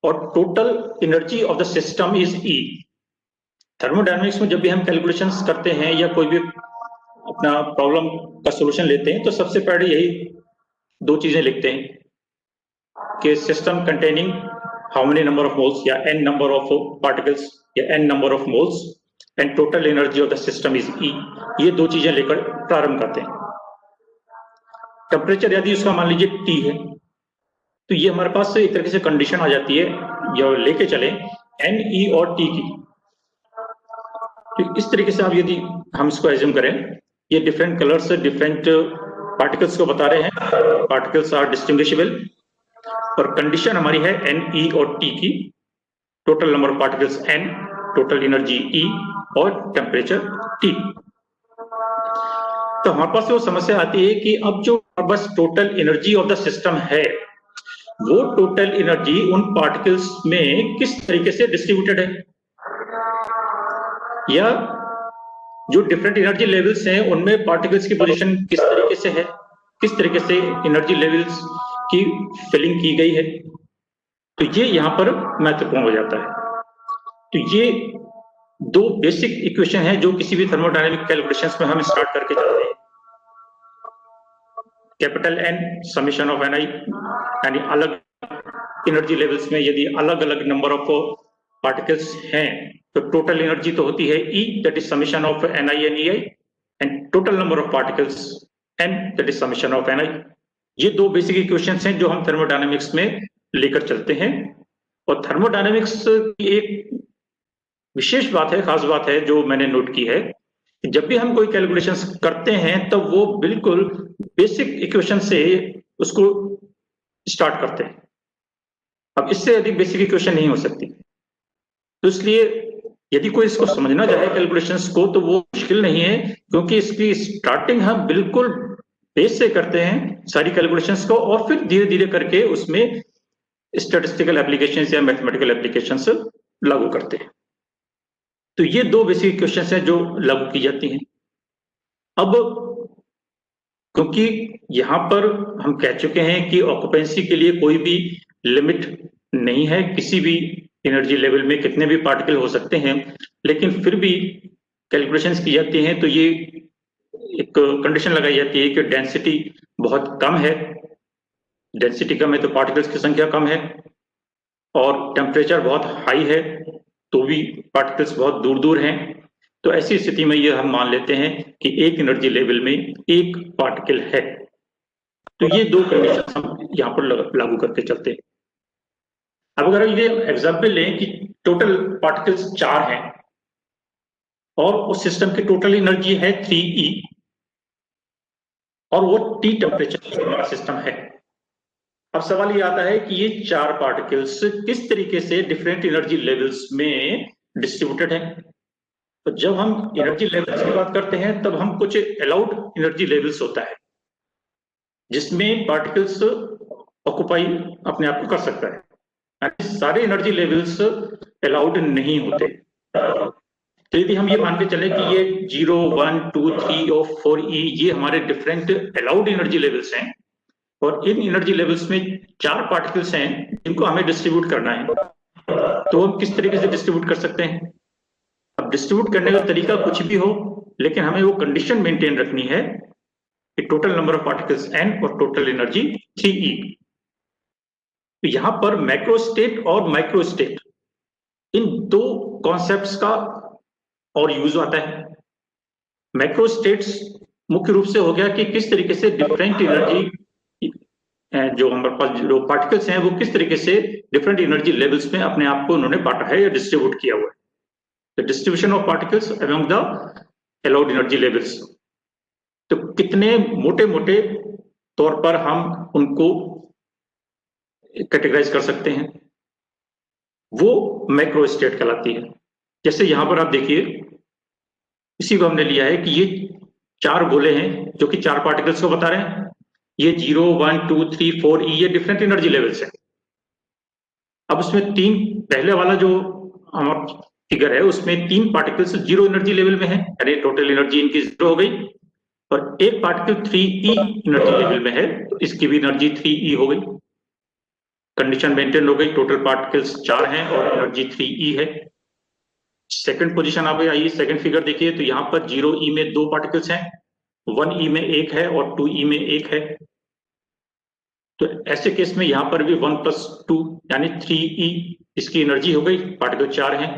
और total energy of the system is E। Thermodynamics में जब भी हम कैलकुलेशंस करते हैं या कोई भी अपना प्रॉब्लम का सॉल्यूशन लेते हैं तो सबसे पहले यही दो चीजें लिखते हैं कि system containing how many number of moles या n नंबर ऑफ पार्टिकल्स या n number of moles and total energy of the system is E। ये दो चीजें लेकर प्रारंभ करते हैं। टेम्परेचर यदि उसका मान लीजिए T है तो ये हमारे पास एक तरीके से कंडीशन आ जाती है या लेके चले n, E और T की। तो इस तरीके से आप यदि हम इसको एज्यूम करें, ये डिफरेंट कलर्स से डिफरेंट पार्टिकल्स को बता रहे हैं, पार्टिकल्स आर डिस्टिंग्विशेबल, और कंडीशन हमारी है n, E और T की, total number of particles n, total energy E और टेम्परेचर T। तो हमारे पास वो समस्या आती है कि अब जो बस total energy of the system है वो टोटल एनर्जी उन पार्टिकल्स में किस तरीके से डिस्ट्रीब्यूटेड है, या जो डिफरेंट एनर्जी लेवल्स हैं उनमें पार्टिकल्स की पोजीशन किस तरीके से है, किस तरीके से एनर्जी लेवल्स की फिलिंग की गई है। तो ये यहाँ पर महत्वपूर्ण हो जाता है। तो ये दो बेसिक इक्वेशन है जो किसी भी थर्मोडायनामिक कैलकुलेशंस में हम स्टार्ट करके चलते हैं। Capital N summation of Ni, यानी अलग एनर्जी लेवल्स में यदि अलग अलग नंबर ऑफ पार्टिकल्स हैं तो टोटल एनर्जी तो होती है E, that is summation of Ni and Ei, and total number of particles N, that is summation of Ni। ये दो बेसिक इक्वेशंस हैं जो हम थर्मोडायनामिक्स में लेकर चलते हैं। और थर्मोडायनामिक्स की एक विशेष बात है, खास बात है जो मैंने नोट की है, जब भी हम कोई कैलकुलेशंस करते हैं तो वो बिल्कुल बेसिक इक्वेशन से उसको स्टार्ट करते हैं। अब इससे अधिक बेसिक इक्वेशन नहीं हो सकती, तो इसलिए यदि कोई इसको समझना चाहे कैलकुलेशंस को तो वो मुश्किल नहीं है, क्योंकि इसकी स्टार्टिंग हम बिल्कुल बेस से करते हैं सारी कैलकुलेशंस को, और फिर धीरे धीरे करके उसमें स्टैटिस्टिकल एप्लीकेशंस या मैथमेटिकल एप्लीकेशंस लागू करते हैं। तो ये दो बेसिक क्वेश्चंस हैं जो लागू की जाती हैं। अब क्योंकि यहाँ पर हम कह चुके हैं कि ऑक्यूपेंसी के लिए कोई भी लिमिट नहीं है, किसी भी एनर्जी लेवल में कितने भी पार्टिकल हो सकते हैं, लेकिन फिर भी कैलकुलेशंस की जाती हैं तो ये एक कंडीशन लगाई जाती है कि डेंसिटी बहुत कम है, डेंसिटी कम है तो पार्टिकल्स की संख्या कम है, और टेम्परेचर बहुत हाई है तो भी पार्टिकल्स बहुत दूर दूर हैं। तो ऐसी स्थिति में ये हम मान लेते हैं कि एक एनर्जी लेवल में एक पार्टिकल है। तो ये दो कंडीशन हम यहाँ पर लागू करके चलते हैं। अब अगर ये एग्जाम्पल लें कि टोटल पार्टिकल्स 4 हैं और उस सिस्टम की टोटल एनर्जी है 3E और वो T टेम्परेचर वाला सिस्टम है। अब सवाल ये आता है कि ये 4 पार्टिकल्स किस तरीके से डिफरेंट एनर्जी लेवल्स में डिस्ट्रीब्यूटेड हैं। तो जब हम एनर्जी लेवल्स की बात करते हैं तब हम कुछ अलाउड एनर्जी लेवल्स होता है जिसमें पार्टिकल्स ऑक्युपाई अपने आप को कर सकता है, यानी सारे एनर्जी लेवल्स अलाउड नहीं होते। तो यदि हम ये मान के चले कि ये 0, 1, 2, 3 और 4E ये हमारे डिफरेंट अलाउड एनर्जी लेवल्स हैं और इन एनर्जी लेवल्स में 4 पार्टिकल्स हैं जिनको हमें डिस्ट्रीब्यूट करना है, तो हम किस तरीके से डिस्ट्रीब्यूट कर सकते हैं। अब डिस्ट्रीब्यूट करने का तरीका कुछ भी हो, लेकिन हमें वो कंडीशन मेंटेन रखनी है कि total number of particles n और टोटल एनर्जी 3E। तो यहां पर मैक्रोस्टेट और माइक्रोस्टेट इन दो कॉन्सेप्ट्स का और यूज आता है। मैक्रोस्टेट्स मुख्य रूप से हो गया कि किस तरीके से डिफरेंट एनर्जी जो हमारे पास जो पार्टिकल्स हैं वो किस तरीके से डिफरेंट एनर्जी लेवल्स में अपने आप को उन्होंने बांटा है या डिस्ट्रीब्यूट किया हुआ है। The distribution of particles among the allowed energy levels. तो कितने मोटे मोटे तौर पर हम उनको कैटेगराइज कर सकते हैं, वो मैक्रोस्टेट कहलाती है। जैसे यहां पर आप देखिए, इसी को हमने लिया है कि ये 4 गोले हैं जो कि 4 पार्टिकल्स को बता रहे हैं। ये 0, 1, 2, 3, 4E ये डिफरेंट एनर्जी लेवल्स हैं। अब उसमें 3 पहले वाला जो हमारा फिगर है उसमें 3 पार्टिकल्स 0 एनर्जी लेवल में है, यानी टोटल एनर्जी इनकी 0 हो गई, और एक पार्टिकल 3E एनर्जी लेवल में है तो इसकी भी एनर्जी 3E हो गई। कंडीशन मेंटेन हो गई, टोटल पार्टिकल्स 4 हैं और एनर्जी 3E है। सेकंड पोजीशन आप आइए, सेकंड फिगर देखिए, तो यहाँ पर 0E में 2 पार्टिकल्स हैं, 1E में 1 है और 2E में 1 है। तो ऐसे केस में यहाँ पर भी 1 + 2 यानी 3E इसकी एनर्जी हो गई, पार्टिकल 4 हैं।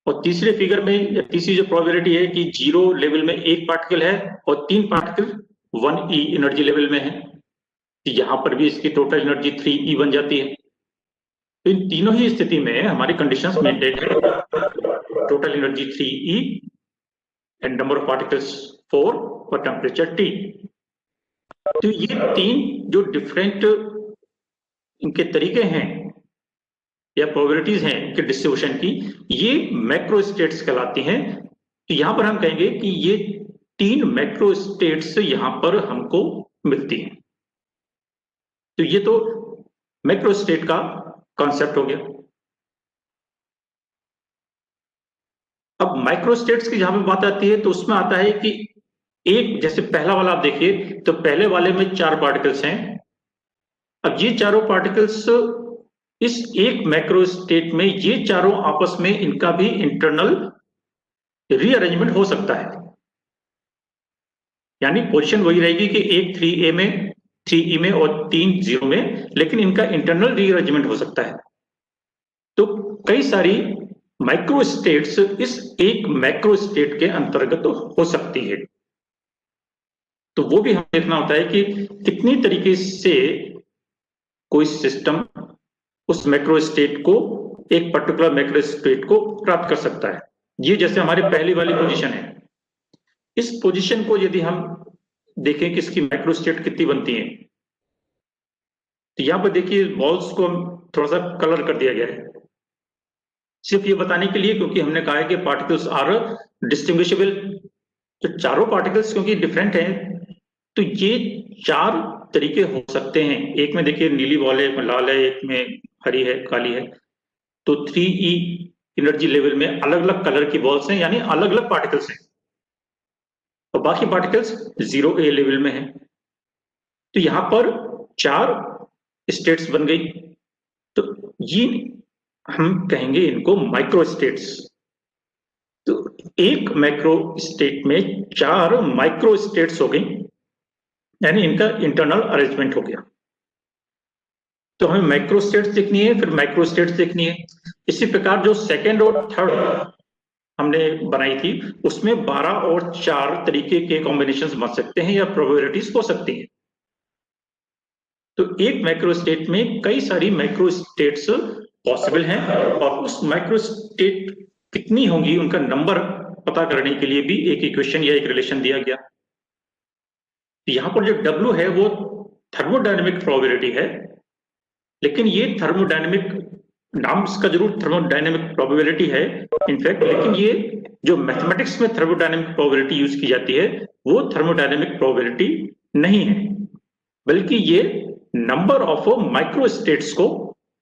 और तीसरे फिगर में तीसरी जो प्रोबेबिलिटी है कि 0 लेवल में 1 पार्टिकल है और 3 पार्टिकल 1E एनर्जी लेवल में है, तो यहाँ पर भी इसकी टोटल एनर्जी 3E बन जाती है। तो इन तीनों ही स्थिति में हमारी कंडीशंस मेंटेन है, total energy 3E and number of particles 4 और टेम्परेचर T। तो ये 3 जो डिफरेंट इनके तरीके हैं या प्रोबेबिलिटीज हैं कि डिस्ट्रीब्यूशन की, ये मैक्रो स्टेट्स कहलाती हैं। तो यहां पर हम कहेंगे कि ये 3 मैक्रो स्टेट्स यहां पर हमको मिलती हैं। तो ये तो मैक्रो स्टेट का कॉन्सेप्ट हो गया। अब माइक्रो स्टेट्स की जहां पे बात आती है तो उसमें आता है कि एक, जैसे पहला वाला आप देखिए तो पहले वाले में 4 पार्टिकल्स हैं। अब ये चारों पार्टिकल्स इस एक मैक्रो स्टेट में ये चारों आपस में इनका भी इंटरनल रीअरेंजमेंट हो सकता है, यानी पोजीशन वही रहेगी कि एक 3A में, 3E में और 3 0 में, लेकिन इनका इंटरनल रीअरेंजमेंट हो सकता है। तो कई सारी माइक्रो स्टेट्स इस एक मैक्रो स्टेट के अंतर्गत हो सकती है। तो वो भी हमें देखना होता है कि कितनी तरीके से कोई सिस्टम उस मैक्रो स्टेट को, एक पर्टिकुलर मैक्रो स्टेट को प्राप्त कर सकता है। ये जैसे हमारी पहली वाली पोजीशन है, इस पोजीशन को यदि हम देखें कि इसकी मैक्रो स्टेट कितनी बनती है, तो यहां पर देखिए बॉल्स को थोड़ा सा कलर कर दिया गया है, सिर्फ ये बताने के लिए क्योंकि हमने कहा है कि पार्टिकल्स आर डिस्टिंग्विशेबल। तो चारों पार्टिकल्स क्योंकि डिफरेंट हैं, तो ये 4 तरीके हो सकते हैं। एक में देखिए नीली बॉल है, एक में लाल है, एक में हरी है, काली है। तो 3E एनर्जी लेवल में अलग अलग कलर की बॉल्स हैं, यानी अलग अलग पार्टिकल्स हैं, और बाकी पार्टिकल्स 0A लेवल में हैं। तो यहां पर 4 स्टेट्स बन गई। तो ये हम कहेंगे इनको माइक्रो स्टेट्स। तो एक मैक्रो स्टेट में 4 माइक्रो स्टेट्स हो गई, यानी इनका इंटरनल अरेंजमेंट हो गया। तो हमें माइक्रो स्टेट्स देखनी है, फिर माइक्रो स्टेट्स देखनी है। इसी प्रकार जो सेकेंड और थर्ड हमने बनाई थी, उसमें 12 और 4 तरीके के कॉम्बिनेशंस बन सकते हैं या प्रोबेबिलिटीज हो सकती हैं। तो एक माइक्रो स्टेट में कई सारी माइक्रो स्टेट्स पॉसिबल हैं, और उस माइक्रो स्टेट कितनी होंगी उनका नंबर पता करने के लिए भी एक इक्वेशन या एक रिलेशन दिया गया। यहां पर जो W है वो थर्मोडायनेमिक प्रोबेबिलिटी है, लेकिन ये थर्मोडायनेमिक नाम इसका जरूर थर्मोडायनेमिक प्रोबेबिलिटी है इनफैक्ट, लेकिन ये जो मैथमेटिक्स में थर्मोडायनेमिक प्रोबेबिलिटी यूज की जाती है वो थर्मोडायनेमिक प्रोबेबिलिटी नहीं है, बल्कि ये नंबर ऑफ माइक्रो स्टेट्स को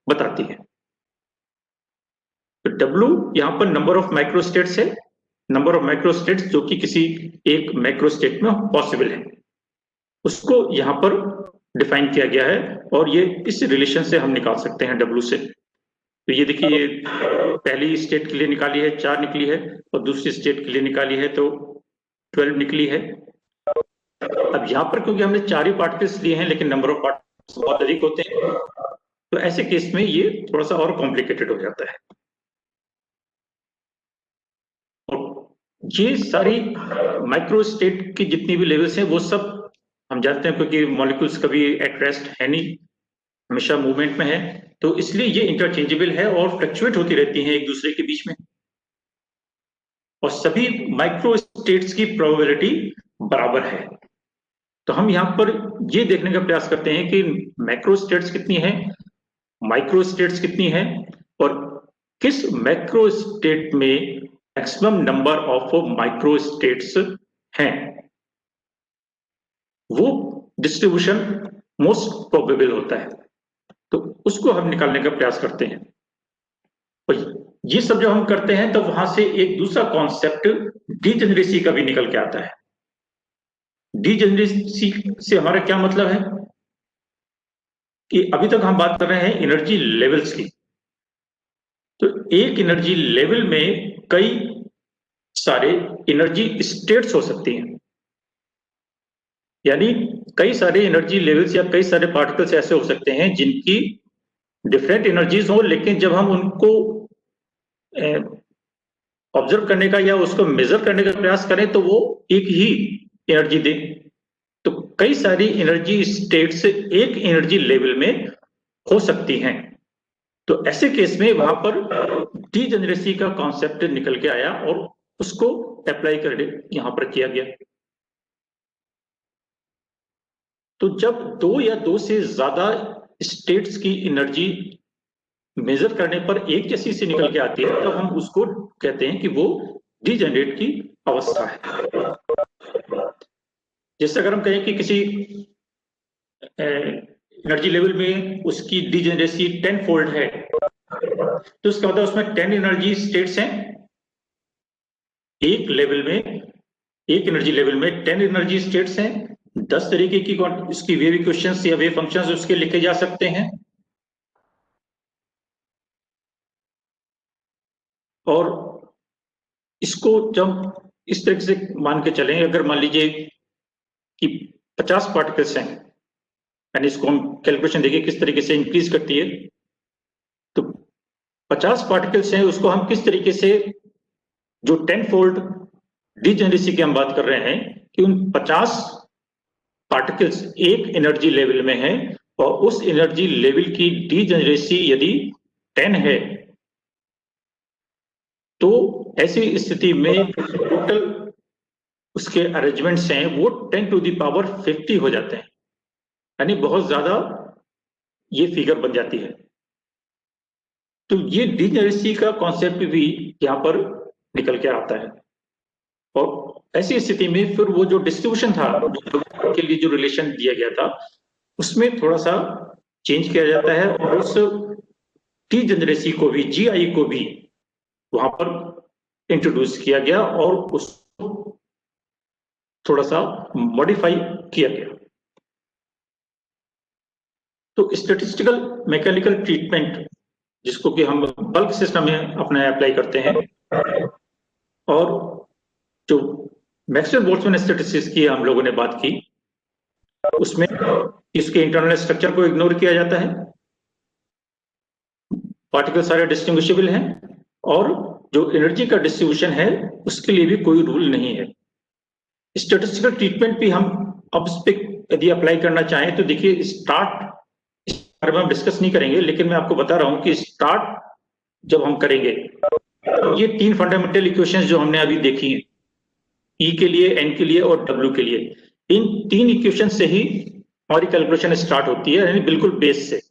बताती है। तो W यहां पर नंबर ऑफ माइक्रो स्टेट्स है, नंबर ऑफ माइक्रो स्टेट्स जो कि किसी एक माइक्रो स्टेट में पॉसिबल है, उसको यहां पर डिफाइन किया गया है, और ये इस रिलेशन से हम निकाल सकते हैं W से। तो ये देखिए पहली स्टेट के लिए निकाली है 4 निकली है, और दूसरी स्टेट के लिए निकाली है तो 12 निकली है। अब यहाँ पर क्योंकि हमने 4 ही पार्टिकल्स लिए हैं, लेकिन नंबर ऑफ पार्टिकल्स बहुत अधिक होते हैं, तो ऐसे केस में ये थोड़ा सा और कॉम्प्लिकेटेड हो जाता है। और ये सारी माइक्रो स्टेट की जितनी भी लेवल्स हैं वो सब हम जानते हैं, क्योंकि मॉलिक्यूल्स कभी एट रेस्ट है नहीं, हमेशा मूवमेंट में है, तो इसलिए ये इंटरचेंजेबल है और फ्लक्चुएट होती रहती हैं एक दूसरे के बीच में, और सभी माइक्रो स्टेट्स की प्रोबेबिलिटी बराबर है। तो हम यहाँ पर ये देखने का प्रयास करते हैं कि मैक्रो स्टेट्स कितनी है, माइक्रो स्टेट्स कितनी है, और किस मैक्रो स्टेट में maximum number of micro states हैं, वो डिस्ट्रीब्यूशन मोस्ट प्रोबेबल होता है। तो उसको हम निकालने का प्रयास करते हैं, और ये सब जब हम करते हैं तो वहां से एक दूसरा कॉन्सेप्ट डीजेनरेसी का भी निकल के आता है। डीजेनरेसी से हमारा क्या मतलब है कि अभी तक हम बात कर रहे हैं एनर्जी लेवल्स की, तो एक एनर्जी लेवल में कई सारे एनर्जी स्टेट्स हो सकती हैं, यानी कई सारे एनर्जी लेवल्स या कई सारे पार्टिकल्स ऐसे हो सकते हैं जिनकी डिफरेंट एनर्जीज हो, लेकिन जब हम उनको ऑब्जर्व करने का या उसको मेजर करने का प्रयास करें तो वो एक ही एनर्जी दे। तो कई सारी एनर्जी स्टेट्स एक एनर्जी लेवल में हो सकती हैं। तो ऐसे केस में वहां पर डीजेनरेसी का कॉन्सेप्ट निकल के आया और उसको अप्लाई करके यहां पर किया गया। तो जब 2 या 2 से ज्यादा स्टेट्स की एनर्जी मेजर करने पर एक जैसी से निकल के आती है, तब हम उसको कहते हैं कि वो डीजेनरेट की अवस्था है। जैसे अगर हम कहें कि किसी एनर्जी लेवल में उसकी डीजेनरेसी 10 फोल्ड है, तो उसका मतलब उसमें 10 एनर्जी स्टेट्स हैं। एक एनर्जी लेवल में 10 एनर्जी स्टेट्स हैं, 10 तरीके की इसकी वेव इक्वेशंस या वेव फंक्शंस उसके लिखे जा सकते हैं। और इसको जब इस तरह से मान के चलें, अगर मान लीजिए कि 50 पार्टिकल्स हैं, यानी इसको हम कैलकुलेशन देखिए किस तरीके से इंक्रीज करती है, तो 50 पार्टिकल्स हैं, उसको हम किस तरीके से जो 10 फोल्ड डीजेनरेसी की हम बात कर रहे हैं कि उन 50 पार्टिकल्स एक एनर्जी लेवल में है, और उस एनर्जी लेवल की डीजेनरेसी यदि 10 है, तो ऐसी स्थिति में टोटल उसके अरेंजमेंट्स हैं वो 10 टू द पावर 50 हो जाते हैं, यानी बहुत ज्यादा ये फिगर बन जाती है। तो ये डीजेनरेसी का कॉन्सेप्ट भी यहां पर निकल के आता है। और ऐसी स्थिति में फिर वो जो डिस्ट्रीब्यूशन था के लिए जो रिलेशन दिया गया था उसमें थोड़ा सा चेंज किया जाता है और उस टी जनरेसी को भी, जीआई को भी वहां पर इंट्रोड्यूस किया गया और उसको थोड़ा सा मॉडिफाई किया गया। तो स्टैटिस्टिकल मैकेनिकल ट्रीटमेंट जिसको कि हम बल्क सिस्टम में अपना अप्लाई करते हैं और जो मैक्सवेल बोल्ट्जमैन स्टैटिस्टिक्स की हम लोगों ने बात की उसमें इसके इंटरनल स्ट्रक्चर को इग्नोर किया जाता है, पार्टिकल सारे डिस्टिंग्विशेबल हैं और जो एनर्जी का डिस्ट्रीब्यूशन है उसके लिए भी कोई रूल नहीं है। स्टैटिस्टिकल ट्रीटमेंट भी हम अब इस पे यदि अप्लाई करना चाहें तो देखिए स्टार्ट इस बारे में हम डिस्कस नहीं करेंगे, लेकिन मैं आपको बता रहा हूं कि स्टार्ट जब हम करेंगे तो ये 3 फंडामेंटल इक्वेशंस जो हमने अभी देखी हैं, ई के लिए, एन के लिए और डब्ल्यू के लिए, इन 3 इक्वेशन से ही हमारी कैलकुलेशन स्टार्ट होती है, यानी बिल्कुल बेस से।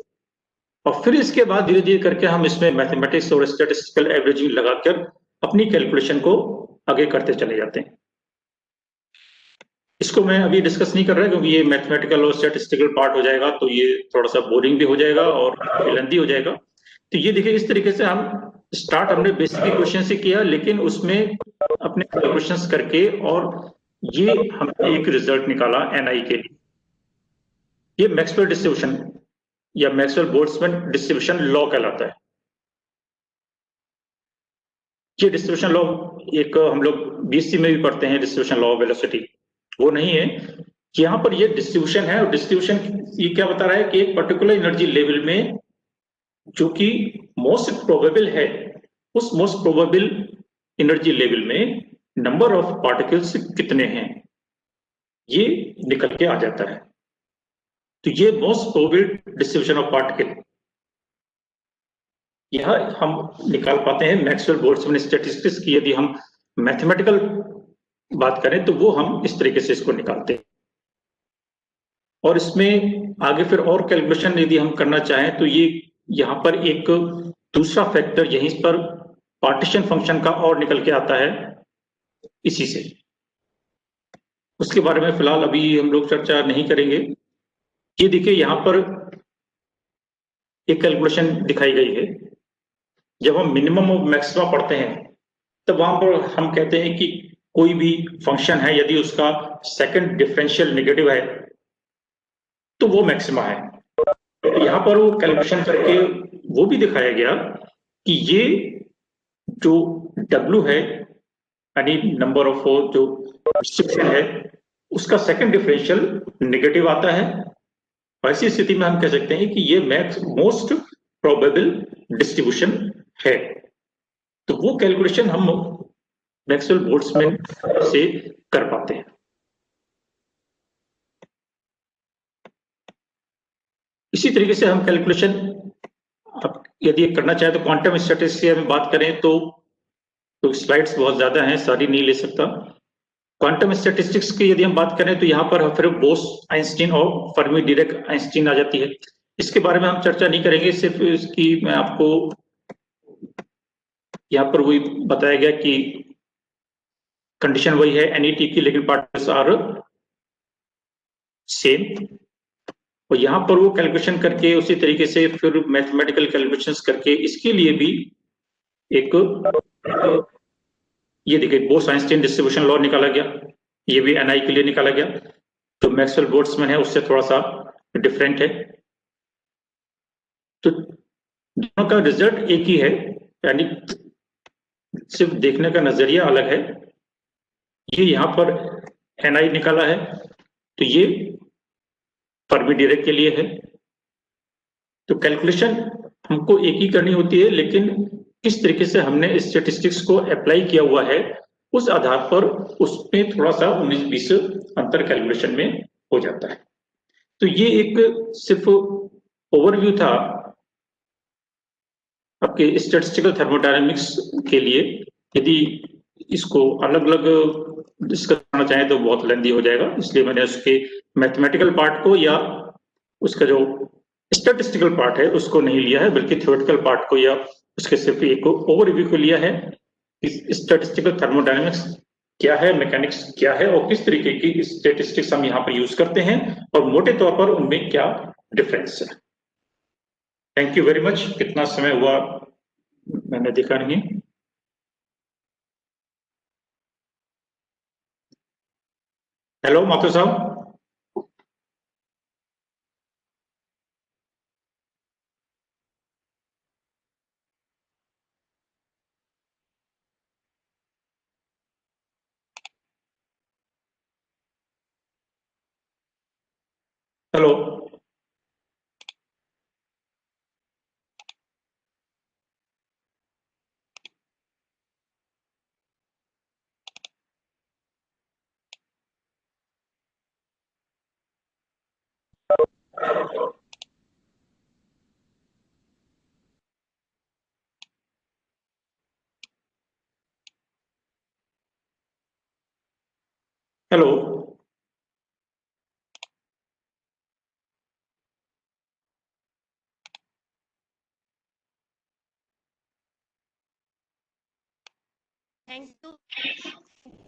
और फिर इसके बाद धीरे धीरे करके हम इसमें मैथमेटिक्स और स्टैटिस्टिकल एवरेजिंग लगाकर अपनी कैलकुलेशन को आगे करते चले जाते हैं। इसको मैं अभी डिस्कस नहीं कर रहा क्योंकि ये मैथमेटिकल और स्टैटिस्टिकल पार्ट हो जाएगा तो ये थोड़ा सा बोरिंग भी हो जाएगा और लेंथी हो जाएगा। तो ये देखिए इस तरीके से हम स्टार्ट हमने बेसिक इक्वेशन से किया, लेकिन उसमें अपने कैलकुलेशंस करके और ये हमने एक रिजल्ट निकाला एनआई के लिए। ये मैक्सवेल डिस्ट्रीब्यूशन या मैक्सवेल बोल्ट्जमैन डिस्ट्रीब्यूशन लॉ कहलाता है। ये डिस्ट्रीब्यूशन लॉ एक हम लोग बीएससी में भी पढ़ते हैं, डिस्ट्रीब्यूशन लॉ ऑफ वेलोसिटी, वो नहीं है। यहाँ पर ये डिस्ट्रीब्यूशन है और डिस्ट्रीब्यूशन ये क्या बता रहा है कि एक पर्टिकुलर एनर्जी लेवल में जो कि मोस्ट प्रोबेबल है, उस मोस्ट प्रोबेबल एनर्जी लेवल में नंबर ऑफ पार्टिकल्स कितने हैं ये निकल के आ जाता है। तो ये most probable distribution of particle यह हम निकाल पाते हैं मैक्सवेल बोल्ट्जमैन स्टैटिस्टिक्स की। यदि हम मैथमेटिकल बात करें तो वो हम इस तरीके से इसको निकालते हैं और इसमें आगे फिर और कैलकुलेशन यदि हम करना चाहें तो ये यहाँ पर एक दूसरा फैक्टर यहीं पर पार्टीशन फंक्शन का और निकल के आता है इसी से। उसके बारे में फिलहाल अभी हम लोग चर्चा नहीं करेंगे। ये देखिए यहाँ पर एक कैलकुलेशन दिखाई गई है। जब हम मिनिमम और मैक्सिमा पढ़ते हैं तब वहां पर हम कहते हैं कि कोई भी फंक्शन है यदि उसका सेकंड डिफरेंशियल नेगेटिव है तो वो मैक्सिमा है। तो यहाँ पर वो कैलकुलेशन करके वो भी दिखाया गया कि ये जो W है यानी नंबर ऑफ जो डिस्ट्रीब्यूशन है उसका सेकंड डिफरेंशियल नेगेटिव आता है। ऐसी स्थिति में हम कह सकते हैं कि ये मोस्ट प्रोबेबल डिस्ट्रीब्यूशन है। तो वो कैलकुलेशन हम मैक्सवेल बोल्ट्जमैन से कर पाते हैं। इसी तरीके से हम कैलकुलेशन यदि करना चाहे तो क्वांटम स्टैटिस्टिक्स की हम बात करें तो स्लाइड्स बहुत ज्यादा हैं, सारी नहीं ले सकता। क्वांटम स्टैटिस्टिक्स की यदि हम बात करें तो यहाँ पर फिर बोस आइंस्टीन और फर्मी डिराक आइंस्टीन आ जाती है। इसके बारे में हम चर्चा नहीं करेंगे, सिर्फ इसकी मैं आपको यहाँ पर वही बताया गया कि कंडीशन वही है एनईटी की, लेकिन पार्टिकल्स आर सेम। और यहाँ पर वो कैलकुलेशन करके उसी तरीके से फिर मैथमेटिकल कैलकुलेशंस करके इसके लिए भी एक ये देखिए बोस आइंस्टीन डिस्ट्रीब्यूशन लॉ निकाला गया। ये भी एनआई के लिए निकाला गया। जो मैक्सवेल बोल्ट्जमैन है उससे थोड़ा सा डिफरेंट है। तो दोनों का रिजल्ट एक ही है, यानी सिर्फ देखने का नजरिया अलग है। ये यहाँ पर एनआई निकाला है तो ये फर्मी डिराक के लिए है। तो कैलकुलेशन हमको एक ही करनी होती है, लेकिन किस तरीके से हमने स्टैटिस्टिक्स को अप्लाई किया हुआ है उस आधार पर उसमें थोड़ा सा 19-20 अंतर कैलकुलेशन में हो जाता है। तो ये एक सिर्फ ओवरव्यू था आपके स्टैटिस्टिकल थर्मोडायनामिक्स के लिए। यदि इसको अलग अलग डिस्कस करना चाहें तो बहुत लेंदी हो जाएगा, इसलिए मैंने उसके मैथमेटिकल पार्ट को या उसका जो स्टैटिस्टिकल पार्ट है उसको नहीं लिया है, बल्कि थ्योरेटिकल पार्ट को या उसके सिर्फ एक ओवरव्यू को लिया है। स्टैटिस्टिकल थर्मोडायनामिक्स क्या है, मैकेनिक्स क्या है और किस तरीके की स्टेटिस्टिक्स हम यहाँ पर यूज करते हैं और मोटे तौर पर उनमें क्या डिफरेंस है। Thank you very much. कितना समय हुआ मैंने देखा नहीं। हेलो माथुर साहब। Hello. Hello. Thank you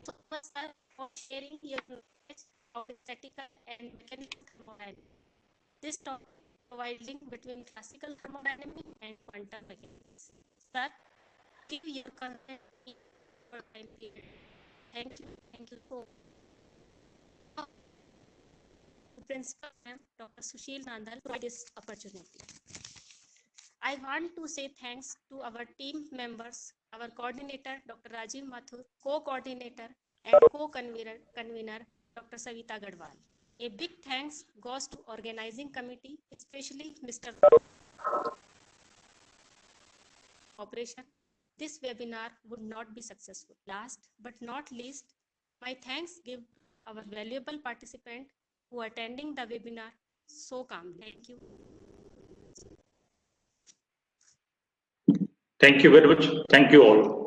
so much, sir, for sharing your knowledge of statistical and mechanical thermodynamics. This topic providing between classical thermodynamics and quantum mechanics. Sir, give your consent for time period. Thank you so much. Principal Ma'am, Dr. Sushil Nandal, for this opportunity. I want to say thanks to our team members, our coordinator, Dr. Rajiv Mathur, co-coordinator and co-convener, Dr. Savita Gadwal. A big thanks goes to organizing committee, especially Mr. Operation. This webinar would not be successful. Last but not least, my thanks give our valuable participant who are attending the webinar so calmly. Thank you. Thank you very much. Thank you all.